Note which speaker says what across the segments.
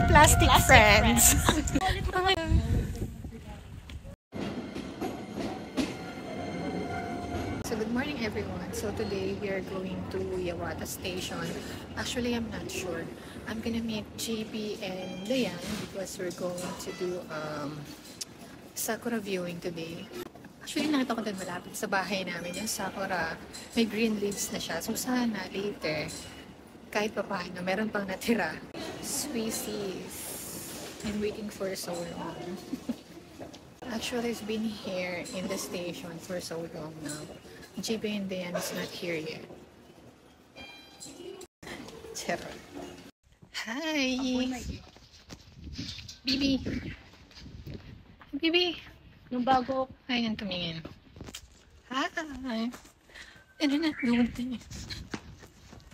Speaker 1: Plastic friends. So good morning everyone. So today we are going to Yawata Station. Actually, I'm not sure. I'm gonna meet JP and Dayan because we're going to do sakura viewing today. Actually, nakita ko doon malapit sa bahay namin yung sakura. May green leaves na siya. So sana later, kahit pa paano, meron pang natira. Squeezies. I'm waiting for so long. Actually, it's been here in the station for so long now. JP and Dayan is not here yet. Charot. Hi! Bibi! Bibi!
Speaker 2: Yung bago,
Speaker 1: Ayan, tumingin. Hi! Ano na, dumunti.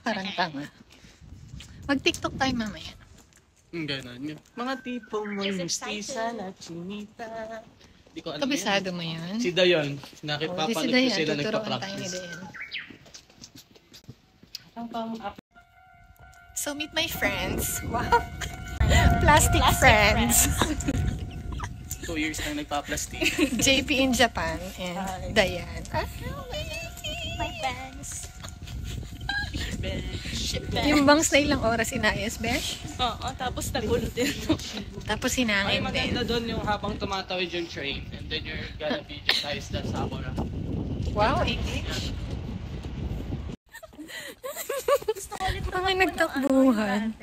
Speaker 1: Parang tanga. Mag-TikTok tayo mamaya.
Speaker 3: Ganon. Mga tipong mistisa na chinita. Di ko alam
Speaker 1: Kabisado mo yan?
Speaker 3: Si Dayan. Nakipapanood ko sila nagpa-practice.
Speaker 1: So, meet my friends. Wow! Plastic friends.
Speaker 3: 2 years na nagpa-plastic.
Speaker 1: JP in Japan and Dayan.
Speaker 2: my bangs.
Speaker 1: Yung bangs na ilang oras inayos, Besh?
Speaker 2: Oo, tapos nagulot din.
Speaker 1: Tapos
Speaker 3: Ay,
Speaker 1: hinangin din.
Speaker 3: maganda doon yung habang tumatawid yung train. And then you're gonna visualize the sakura.
Speaker 1: Wow, English. Mga nagtakbuhan.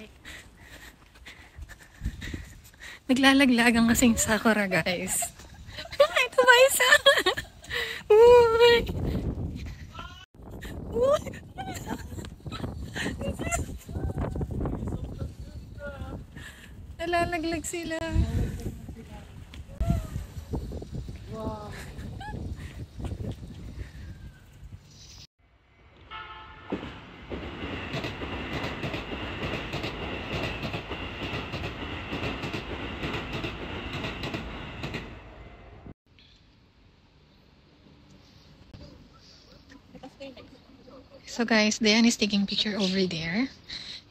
Speaker 1: Naglalaglagang kasing sakura, guys. Ito ba isa? Uy! Uy! Nalalaglag sila.
Speaker 3: Wow.
Speaker 1: So guys, Dayan is taking picture over there.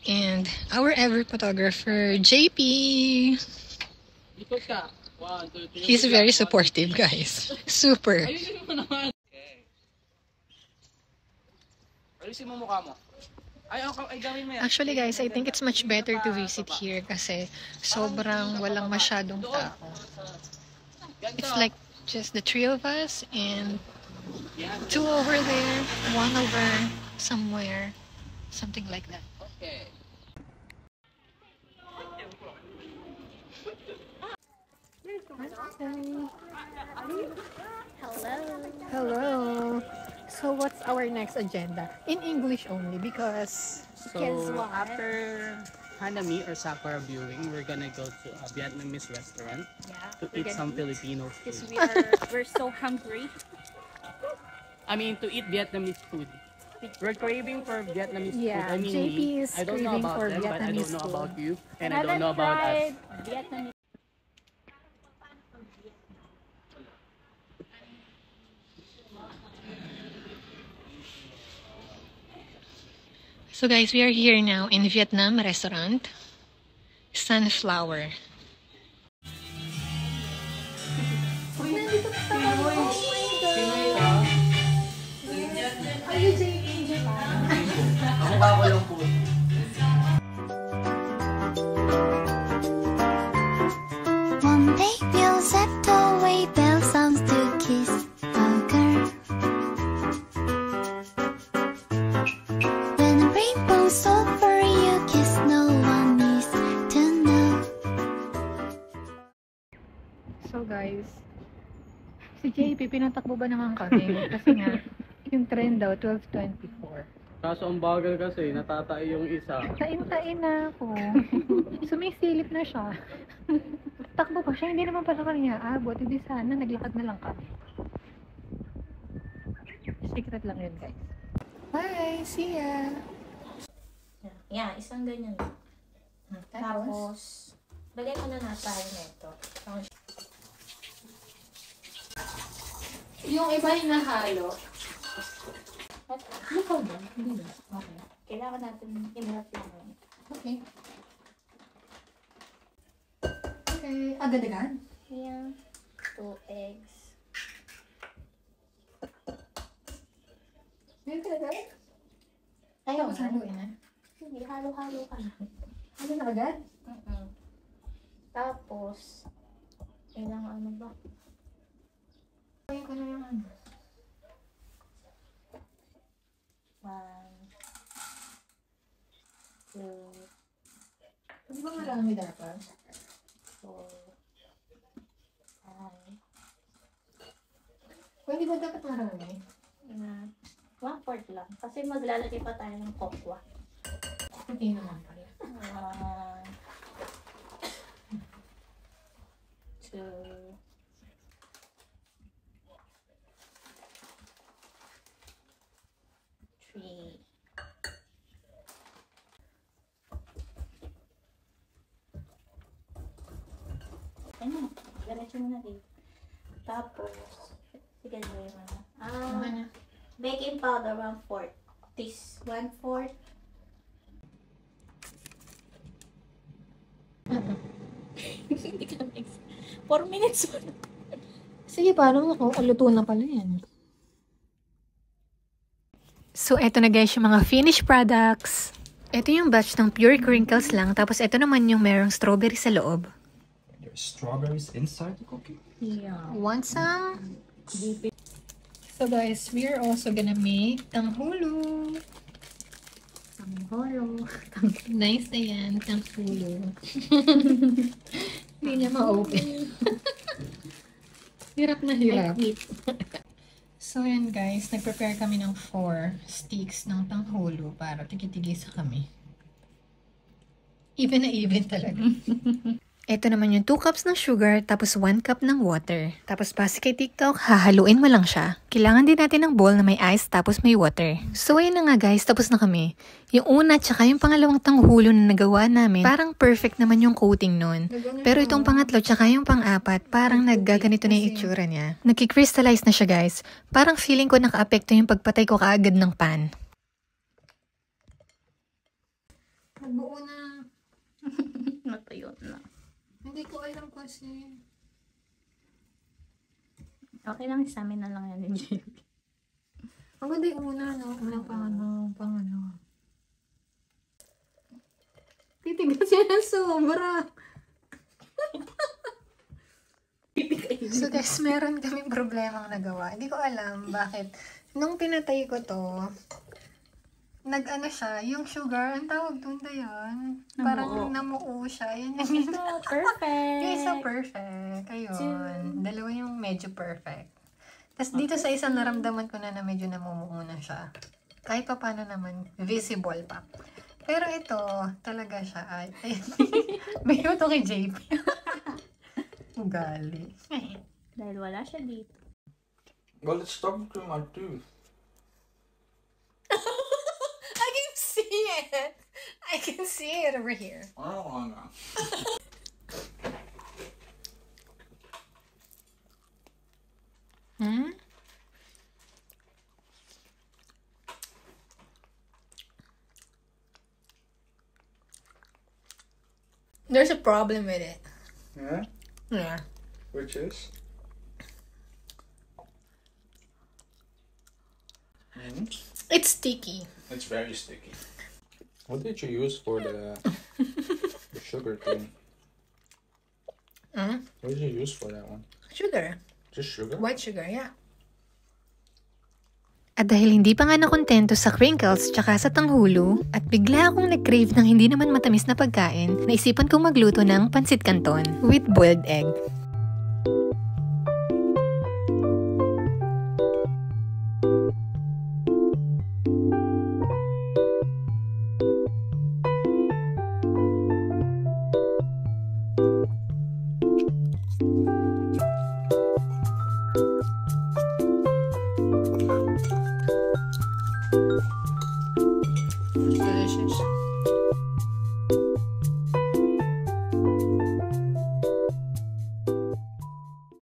Speaker 1: And our ever photographer, JP.
Speaker 3: Ikot ka. 1, 2, 3.
Speaker 1: He's very supportive, guys. Super.
Speaker 3: Ayusin mo naman. Okay. Ayusin mo mukha mo. Ay, gawin mo yan.
Speaker 1: Actually guys, I think it's much better to visit here kasi sobrang walang masyadong tao. It's like just the 3 of us and 2 over there, 1 over somewhere, something like that.
Speaker 3: Okay.
Speaker 1: Hello. So what's our next agenda? In English only because
Speaker 2: Guess what?
Speaker 3: After Hanami or Sakura viewing, we're gonna go to a Vietnamese restaurant to eat some Filipino
Speaker 2: Because
Speaker 3: food.
Speaker 2: we're so hungry.
Speaker 3: I mean, to eat Vietnamese food. We're craving for Vietnamese
Speaker 1: Yeah,
Speaker 3: food. I mean,
Speaker 1: JP
Speaker 3: me.
Speaker 1: is
Speaker 3: I don't know
Speaker 1: craving
Speaker 3: about
Speaker 1: for
Speaker 3: them, but I don't
Speaker 1: Vietnamese
Speaker 3: know
Speaker 1: food.
Speaker 3: about you, and I don't know about us.
Speaker 2: Vietnamese.
Speaker 1: So guys, we are here now in Vietnam restaurant, Sunflower. Are you JP in Japan?
Speaker 3: Ako ba lang po?
Speaker 4: One day we'll set away bell sounds to kiss a girl. When the rainbow's over, you kiss, no one needs to know.
Speaker 1: So guys, si JP, pinatakbo ba naman kami? Kasi nga, yung trend daw, 12:24.
Speaker 3: Kaso ang bagal kasi, natatay yung isa.
Speaker 1: Tain-tain na ako. Sumisilip na siya. Takbo pa siya, hindi naman pala kanya abot. Hindi sana, naglakad na lang kami. Secret lang yun, guys. Bye! See ya!
Speaker 5: Yan, isang ganyan. Tapos, lagay mo na tayo nito.
Speaker 1: Yung iba hinahalo.
Speaker 5: Ikaw ba? Hindi na. Okay. Kailangan natin in-wrap lang.
Speaker 1: Okay. Okay. Agad-agad?
Speaker 5: Yeah. 2 eggs.
Speaker 1: Ngayon talaga?
Speaker 5: Ayaw
Speaker 1: Tapos haluin na?
Speaker 5: Hindi, halo-halo ka lang.
Speaker 1: Ano na agad?
Speaker 5: Tapos, ilang ano ba?
Speaker 1: Ayun ko na yung ano.
Speaker 5: 1, 2,
Speaker 1: Ano ba marami dapat?
Speaker 5: 4, 5.
Speaker 1: Pwede ba dapat marami?
Speaker 5: 1/4 lang. Kasi maglalagay pa tayo ng kokwa.
Speaker 1: Hindi naman pala.
Speaker 5: 1, 2, 3. Ano? Diretso mo na dito. Tapos, sige, gawin mo na.
Speaker 1: Ano?
Speaker 5: Baking powder, 1/4. This, 1/4. Hindi ka mix. 4 minutes mo na.
Speaker 1: Sige, paano ako? Luto na pala yan. So, eto na guys yung mga finished products. Ito yung batch ng pure crinkles lang. Tapos, ito naman yung merong strawberry sa loob.
Speaker 6: There's strawberries inside the cookie?
Speaker 5: Yeah.
Speaker 1: Want some? So guys, we are also gonna make tanghulo.
Speaker 5: Tangholo.
Speaker 1: Nice na yan, tanghulo. Hindi niya ma-open. Hirap na hirap. So yan guys, nag-prepare kami ng 4 sticks ng tanghulo para tigi-tigisa kami. Even na even talaga. Ito naman yung 2 cups ng sugar, tapos 1 cup ng water. Tapos base kay TikTok, hahaluin mo lang siya. Kailangan din natin ng bowl na may ice, tapos may water. So ayun na nga guys, tapos na kami. Yung una, tsaka yung pangalawang tanghulo na nagawa namin, parang perfect naman yung coating nun. Pero itong pangatlo, tsaka yung pang-apat, parang naggaganito na yung itsura niya. Nagki-crystallize na siya guys. Parang feeling ko naka-apekto yung pagpatay ko kaagad ng pan. Nagbuo na.
Speaker 5: Natuyo na.
Speaker 1: Hindi ko alam kasi.
Speaker 5: Okay lang, sa amin na lang yan.
Speaker 1: Ang ganda yung una, no? Unang pangano. Titigas yan ng sobra. So guys, meron kaming problemang nagawa. Hindi ko alam bakit. Nung pinatay ko to, nag-ano siya, yung sugar, ang tawag doon na yan. Parang namuo siya. Yan yung
Speaker 5: Perfect.
Speaker 1: yung isa perfect. Ayun. Dalawa yung medyo perfect. Tapos dito sa isang naramdaman ko na medyo namumuo na siya. Kahit pa paano naman, visible pa. Pero ito, talaga siya. Ay, bayo to kay JP. Ugali.
Speaker 5: Dahil wala siya dito.
Speaker 6: Well, it's stuck to my tooth.
Speaker 1: I can see it. I can see it over here.
Speaker 6: I don't wanna.
Speaker 1: Hmm? There's a problem with it.
Speaker 6: Yeah?
Speaker 1: Yeah.
Speaker 6: Which is?
Speaker 1: It's sticky.
Speaker 6: It's very sticky. What did you use for the sugar thing? What did you use for that one?
Speaker 1: Sugar.
Speaker 6: Just sugar?
Speaker 1: White sugar, yeah.
Speaker 7: At dahil hindi pa nga nakontento sa crinkles tsaka sa tanghulo, at bigla akong nag-crave ng hindi naman matamis na pagkain, naisipan kong magluto ng pansit canton with boiled egg.